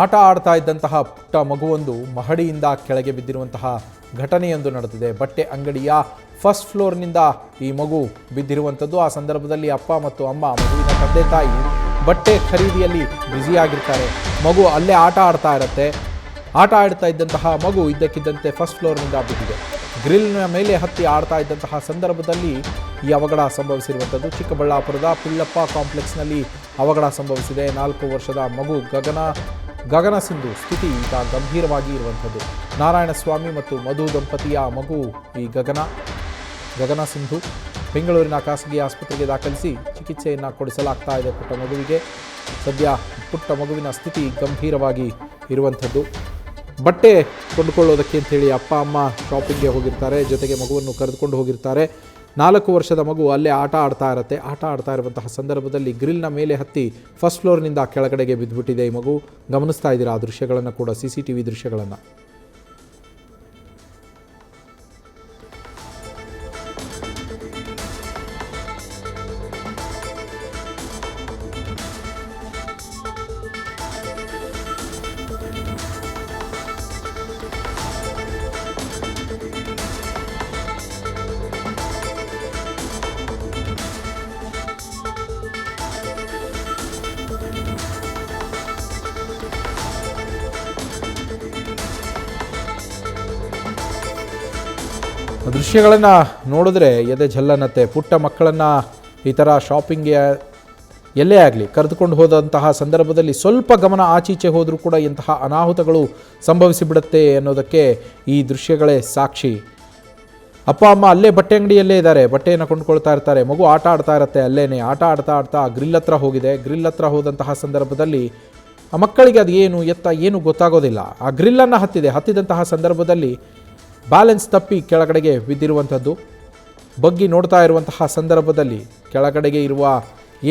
ಆಟ ಆಡ್ತಾ ಇದ್ದಂತಹ ಪುಟ್ಟ ಮಗುವೊಂದು ಮಹಡಿಯಿಂದ ಕೆಳಗೆ ಬಿದ್ದಿರುವಂತಹ ಘಟನೆಯೊಂದು ನಡೆದಿದೆ. ಬಟ್ಟೆ ಅಂಗಡಿಯ ಫಸ್ಟ್ ಫ್ಲೋರ್ನಿಂದ ಈ ಮಗು ಬಿದ್ದಿರುವಂಥದ್ದು. ಆ ಸಂದರ್ಭದಲ್ಲಿ ಅಪ್ಪ ಮತ್ತು ಅಮ್ಮ, ಮಗುವಿನ ತಂದೆ ತಾಯಿ ಬಟ್ಟೆ ಖರೀದಿಯಲ್ಲಿ ಬ್ಯುಸಿಯಾಗಿರ್ತಾರೆ. ಮಗು ಅಲ್ಲೇ ಆಟ ಆಡ್ತಾ ಇರುತ್ತೆ. ಆಟ ಆಡ್ತಾ ಇದ್ದಂತಹ ಮಗು ಇದ್ದಕ್ಕಿದ್ದಂತೆ ಫಸ್ಟ್ ಫ್ಲೋರ್ನಿಂದ ಬಿದ್ದಿದೆ. ಗ್ರಿಲ್ನ ಮೇಲೆ ಹತ್ತಿ ಆಡ್ತಾ ಇದ್ದಂತಹ ಸಂದರ್ಭದಲ್ಲಿ ಈ ಅವಘಡ ಸಂಭವಿಸಿರುವಂಥದ್ದು. ಚಿಕ್ಕಬಳ್ಳಾಪುರದ ಪಿಳ್ಳಪ್ಪ ಕಾಂಪ್ಲೆಕ್ಸ್ನಲ್ಲಿ ಅವಘಡ ಸಂಭವಿಸಿದೆ. 4 ವರ್ಷದ ಮಗು ಗಗನ ಸಿಂಧು ಸ್ಥಿತಿ ಈಗ ಗಂಭೀರವಾಗಿ ಇರುವಂಥದ್ದು. ನಾರಾಯಣಸ್ವಾಮಿ ಮತ್ತು ಮಧು ದಂಪತಿಯ ಮಗು ಈ ಗಗನ ಸಿಂಧು ಬೆಂಗಳೂರಿನ ಖಾಸಗಿ ಆಸ್ಪತ್ರೆಗೆ ದಾಖಲಿಸಿ ಚಿಕಿತ್ಸೆಯನ್ನು ಕೊಡಿಸಲಾಗ್ತಾ ಇದೆ. ಪುಟ್ಟ ಮಗುವಿಗೆ ಸದ್ಯ ಪುಟ್ಟ ಮಗುವಿನ ಸ್ಥಿತಿ ಗಂಭೀರವಾಗಿ ಇರುವಂಥದ್ದು. ಬಟ್ಟೆ ಕೊಂಡುಕೊಳ್ಳೋದಕ್ಕೆ ಅಂಥೇಳಿ ಅಪ್ಪ ಅಮ್ಮ ಶಾಪಿಂಗ್ಗೆ ಹೋಗಿರ್ತಾರೆ, ಜೊತೆಗೆ ಮಗುವನ್ನು ಕರೆದುಕೊಂಡು ಹೋಗಿರ್ತಾರೆ. 4 ವರ್ಷದ ಮಗು ಅಲ್ಲೇ ಆಟ ಆಡ್ತಾ ಇರುತ್ತೆ. ಆಟ ಆಡ್ತಾ ಇರುವಂತಹ ಸಂದರ್ಭದಲ್ಲಿ ಗ್ರಿಲ್ನ ಮೇಲೆ ಹತ್ತಿ ಫಸ್ಟ್ ಫ್ಲೋರ್ನಿಂದ ಕೆಳಗಡೆಗೆ ಬಿದ್ದುಬಿಟ್ಟಿದೆ ಈ ಮಗು. ಗಮನಿಸ್ತಾ ಇದ್ದೀರಾ ಆ ದೃಶ್ಯಗಳನ್ನು ಕೂಡ, CCTV ದೃಶ್ಯಗಳನ್ನು. ದೃಶ್ಯಗಳನ್ನು ನೋಡಿದ್ರೆ ಎದೆ ಝಲ್ಲನ್ನತ್ತೆ. ಪುಟ್ಟ ಮಕ್ಕಳನ್ನು ಈ ಥರ ಶಾಪಿಂಗ್ಗೆ ಎಲ್ಲೇ ಆಗಲಿ ಕರೆದುಕೊಂಡು ಹೋದಂತಹ ಸಂದರ್ಭದಲ್ಲಿ ಸ್ವಲ್ಪ ಗಮನ ಆಚೀಚೆ ಹೋದರೂ ಕೂಡ ಇಂತಹ ಅನಾಹುತಗಳು ಸಂಭವಿಸಿಬಿಡುತ್ತೆ ಅನ್ನೋದಕ್ಕೆ ಈ ದೃಶ್ಯಗಳೇ ಸಾಕ್ಷಿ. ಅಪ್ಪ ಅಮ್ಮ ಅಲ್ಲೇ ಬಟ್ಟೆ ಅಂಗಡಿಯಲ್ಲೇ ಇದ್ದಾರೆ, ಬಟ್ಟೆಯನ್ನು ಕೊಂಡುಕೊಳ್ತಾ ಇರ್ತಾರೆ. ಮಗು ಆಟ ಆಡ್ತಾ ಇರುತ್ತೆ. ಅಲ್ಲೇ ಆಟ ಆಡ್ತಾ ಗ್ರಿಲ್ ಹತ್ರ ಹೋಗಿದೆ. ಗ್ರಿಲ್ ಹತ್ರ ಹೋದಂತಹ ಸಂದರ್ಭದಲ್ಲಿ ಆ ಮಕ್ಕಳಿಗೆ ಅದು ಏನು ಗೊತ್ತಾಗೋದಿಲ್ಲ. ಆ ಗ್ರಿಲ್ಲನ್ನು ಹತ್ತಿದಂತಹ ಸಂದರ್ಭದಲ್ಲಿ ಬ್ಯಾಲೆನ್ಸ್ ತಪ್ಪಿ ಕೆಳಗಡೆಗೆ ಬಿದ್ದಿರುವಂಥದ್ದು. ಬಗ್ಗಿ ನೋಡ್ತಾ ಇರುವಂತಹ ಸಂದರ್ಭದಲ್ಲಿ ಕೆಳಗಡೆಗೆ ಇರುವ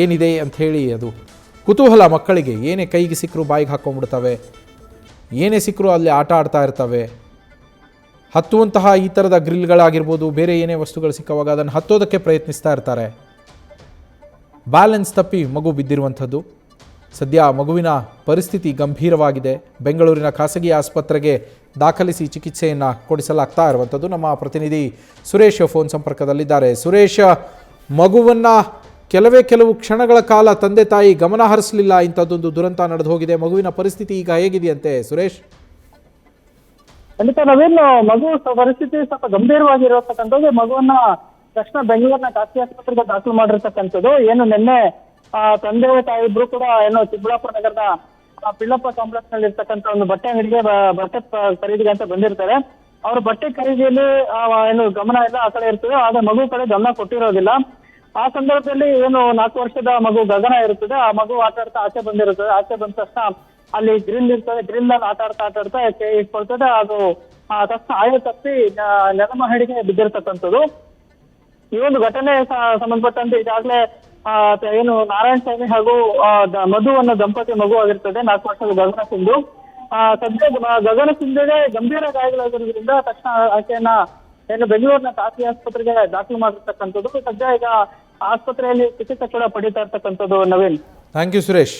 ಏನಿದೆ ಅಂಥೇಳಿ ಅದು ಕುತೂಹಲ ಮಕ್ಕಳಿಗೆ. ಏನೇ ಕೈಗೆ ಸಿಕ್ಕರೂ ಬಾಯಿಗೆ ಹಾಕ್ಕೊಂಡ್ಬಿಡ್ತವೆ, ಏನೇ ಸಿಕ್ಕರೂ ಅಲ್ಲಿ ಆಟ ಆಡ್ತಾ ಇರ್ತವೆ. ಹತ್ತುವಂತಹ ಈ ಥರದ ಗ್ರಿಲ್ಗಳಾಗಿರ್ಬೋದು, ಬೇರೆ ಏನೇ ವಸ್ತುಗಳು ಸಿಕ್ಕವಾಗ ಅದನ್ನು ಹತ್ತೋದಕ್ಕೆ ಪ್ರಯತ್ನಿಸ್ತಾ ಇರ್ತಾರೆ. ಬ್ಯಾಲೆನ್ಸ್ ತಪ್ಪಿ ಮಗು ಬಿದ್ದಿರುವಂಥದ್ದು. ಸದ್ಯ ಮಗುವಿನ ಪರಿಸ್ಥಿತಿ ಗಂಭೀರವಾಗಿದೆ. ಬೆಂಗಳೂರಿನ ಖಾಸಗಿ ಆಸ್ಪತ್ರೆಗೆ ದಾಖಲಿಸಿ ಚಿಕಿತ್ಸೆಯನ್ನು ಕೊಡಿಸಲಾಗ್ತಾ ಇರುವಂಥದ್ದು. ನಮ್ಮ ಪ್ರತಿನಿಧಿ ಸುರೇಶ್ ಫೋನ್ ಸಂಪರ್ಕದಲ್ಲಿದ್ದಾರೆ. ಸುರೇಶ್, ಮಗುವನ್ನು ಕೆಲವು ಕ್ಷಣಗಳ ಕಾಲ ತಂದೆ ತಾಯಿ ಗಮನ ಹರಿಸಲಿಲ್ಲ, ಇಂಥದ್ದೊಂದು ದುರಂತ ನಡೆದು ಹೋಗಿದೆ. ಮಗುವಿನ ಪರಿಸ್ಥಿತಿ ಈಗ ಹೇಗಿದೆಯಂತೆ ಸುರೇಶ್? ಖಂಡಿತ ನವೀನ್, ಮಗು ಪರಿಸ್ಥಿತಿ ಸ್ವಲ್ಪ ಗಂಭೀರವಾಗಿರತಕ್ಕಂಥದ್ದು. ಮಗುವನ್ನ ತಕ್ಷಣ ಬೆಂಗಳೂರಿನ ಖಾಸಗಿ ಆಸ್ಪತ್ರೆಗೆ ದಾಖಲು ಮಾಡಿರ್ತಕ್ಕಂಥದ್ದು. ಏನು ನಿನ್ನೆ ತಂದೆ ತಾಯಿ ಇಬ್ರು ಕೂಡ ಚಿಕ್ಕಬಳ್ಳಾಪುರ ನಗರದ ಪಿಳ್ಳಪ್ಪ ಕಾಂಪ್ಲೆಕ್ಸ್ ನಲ್ಲಿ ಇರ್ತಕ್ಕಂಥ ಒಂದು ಬಟ್ಟೆ ಅಂಗಡಿಗೆ ಬಟ್ಟೆ ಖರೀದಿಗೆ ಅಂತ ಬಂದಿರ್ತಾರೆ. ಅವ್ರ ಬಟ್ಟೆ ಖರೀದಿಯಲ್ಲಿ ಗಮನ ಎಲ್ಲ ಆ ಕಡೆ ಇರ್ತದೆ, ಆದ್ರೆ ಮಗು ಕಡೆ ಗಮನ ಕೊಟ್ಟಿರೋದಿಲ್ಲ. ಆ ಸಂದರ್ಭದಲ್ಲಿ 4 ವರ್ಷದ ಮಗು ಗಗನ ಇರುತ್ತದೆ. ಆ ಮಗು ಆಟ ಆಡ್ತಾ ಆಚೆ ಬಂದಿರುತ್ತದೆ. ಆಚೆ ಬಂದ ತಕ್ಷಣ ಅಲ್ಲಿ ಗ್ರಿಲ್ ಇರ್ತದೆ. ಗ್ರಿಲ್ ನಲ್ಲಿ ಆಟ ಆಡ್ತಾ ಕೈ ಇಟ್ಕೊಳ್ತದೆ. ಅದು ತಕ್ಷಣ ಆಯ ತಪ್ಪಿ ನೆಲಮಹಡಿಗೆ ಬಿದ್ದಿರ್ತಕ್ಕಂಥದ್ದು. ಈ ಒಂದು ಘಟನೆ ಸಂಬಂಧಪಟ್ಟಂತೆ ಈಗಾಗಲೇ ನಾರಾಯಣಸ್ವಾಮಿ ಹಾಗೂ ಮಧು ಅನ್ನೋ ದಂಪತಿ ಮಗು ಆಗಿರ್ತದೆ, 4 ವರ್ಷದ ಗಗನ ಸಿಂಧು. ಸದ್ಯ ಗಗನ ಸಿಂಧುಗೆ ಗಂಭೀರ ಗಾಯಗಳಾಗಿರೋದ್ರಿಂದ ತಕ್ಷಣ ಆಕೆಯನ್ನ ಬೆಂಗಳೂರಿನ ಖಾಸಗಿ ಆಸ್ಪತ್ರೆಗೆ ದಾಖಲು ಮಾಡಿರ್ತಕ್ಕಂಥದ್ದು. ಸದ್ಯ ಈಗ ಆಸ್ಪತ್ರೆಯಲ್ಲಿ ಚಿಕಿತ್ಸೆ ಕೂಡ ಪಡೀತಾ ಇರ್ತಕ್ಕಂಥದ್ದು. Naveen, thank you Suresh.